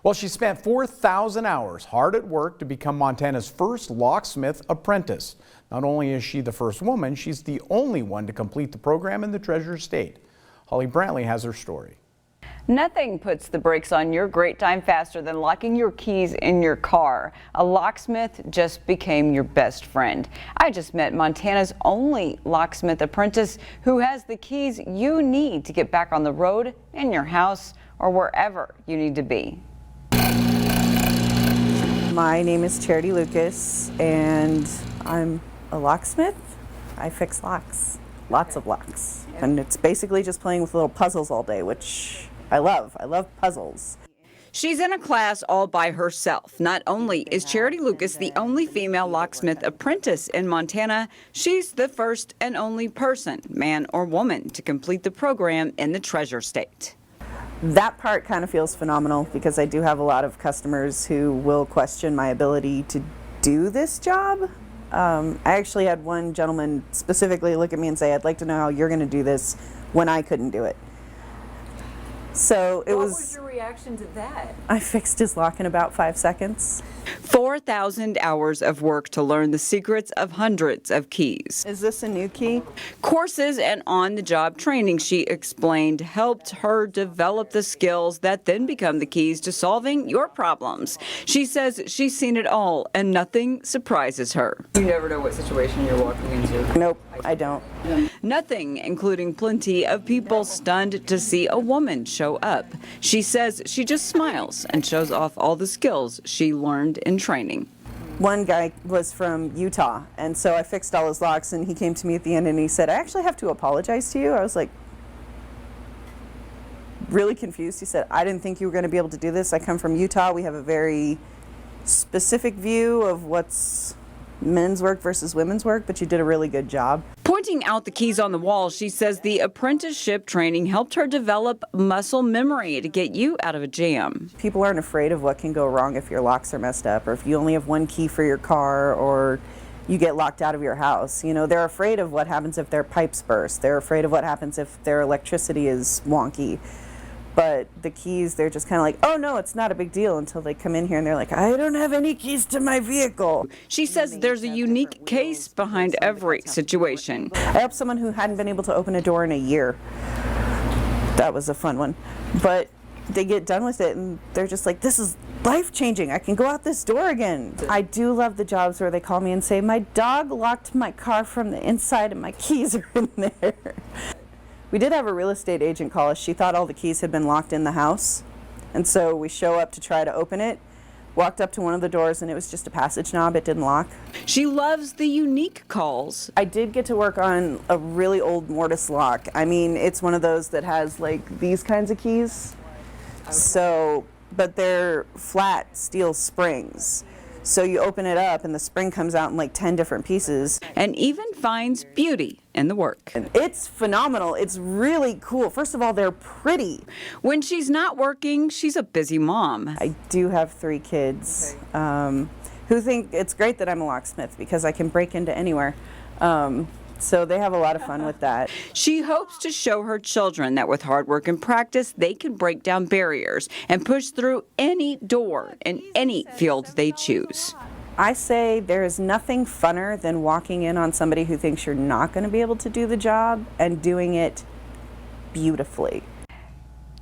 Well, she spent 4,000 hours hard at work to become Montana's first locksmith apprentice. Not only is she the first woman, she's the only one to complete the program in the Treasure State. Holly Brantley has her story. Nothing puts the brakes on your great time faster than locking your keys in your car. A locksmith just became your best friend. I just met Montana's only locksmith apprentice who has the keys you need to get back on the road, in your house, or wherever you need to be. My name is Charity Lucas, and I'm a locksmith. I fix locks, lots of locks. And it's basically just playing with little puzzles all day, which I love. I love puzzles. She's in a class all by herself. Not only is Charity Lucas the only female locksmith apprentice in Montana, she's the first and only person, man or woman, to complete the program in the Treasure State. That part kind of feels phenomenal because I do have a lot of customers who will question my ability to do this job. I actually had one gentleman specifically look at me and say, "I'd like to know how you're going to do this when I couldn't do it." So it was. What was your reaction to that? I fixed his lock in about 5 seconds. 4,000 hours of work to learn the secrets of hundreds of keys. Is this a new key? Courses and on-the-job training, she explained, helped her develop the skills that then become the keys to solving your problems. She says she's seen it all and nothing surprises her. You never know what situation you're walking into. Nope, I don't. Nothing, including plenty of people stunned to see a woman show up. She says she just smiles and shows off all the skills she learned in training. One guy was from Utah, and so I fixed all his locks, and he came to me at the end and he said, "I actually have to apologize to you." I was like, really confused. He said, "I didn't think you were going to be able to do this. I come from Utah. We have a very specific view of what's men's work versus women's work, but you did a really good job." Pointing out the keys on the wall, she says the apprenticeship training helped her develop muscle memory to get you out of a jam. People aren't afraid of what can go wrong if your locks are messed up, or if you only have one key for your car, or you get locked out of your house. You know, they're afraid of what happens if their pipes burst. They're afraid of what happens if their electricity is wonky. But the keys, they're just kind of like, "Oh no, it's not a big deal," until they come in here and they're like, "I don't have any keys to my vehicle." She says there's a unique case behind every situation. I helped someone who hadn't been able to open a door in a year. That was a fun one. But they get done with it and they're just like, "This is life-changing. I can go out this door again." I do love the jobs where they call me and say, "My dog locked my car from the inside and my keys are in there." We did have a real estate agent call us. She thought all the keys had been locked in the house. And so we show up to try to open it, walked up to one of the doors, and it was just a passage knob. It didn't lock. She loves the unique calls. I did get to work on a really old mortise lock. I mean, it's one of those that has like these kinds of keys. Okay. So, but they're flat steel springs. So you open it up and the spring comes out in like 10 different pieces. And even finds beauty in the work. And it's phenomenal. It's really cool. First of all, they're pretty. When she's not working, she's a busy mom. I do have 3 kids who think it's great that I'm a locksmith because I can break into anywhere. So they have a lot of fun with that. She hopes to show her children that with hard work and practice, they can break down barriers and push through any door in any field they choose. I say there is nothing funner than walking in on somebody who thinks you're not going to be able to do the job and doing it beautifully.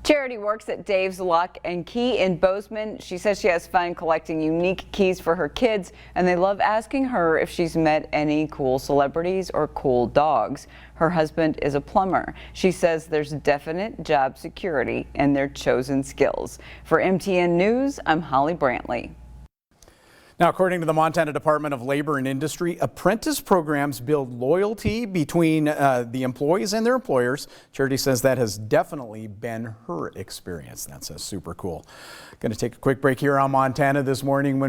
Charity works at Dave's Lock and Key in Bozeman. She says she has fun collecting unique keys for her kids, and they love asking her if she's met any cool celebrities or cool dogs. Her husband is a plumber. She says there's definite job security in their chosen skills. For MTN News, I'm Holly Brantley. Now, according to the Montana Department of Labor and Industry, apprentice programs build loyalty between the employees and their employers. Charity says that has definitely been her experience. That's super cool. Going to take a quick break here on Montana This Morning.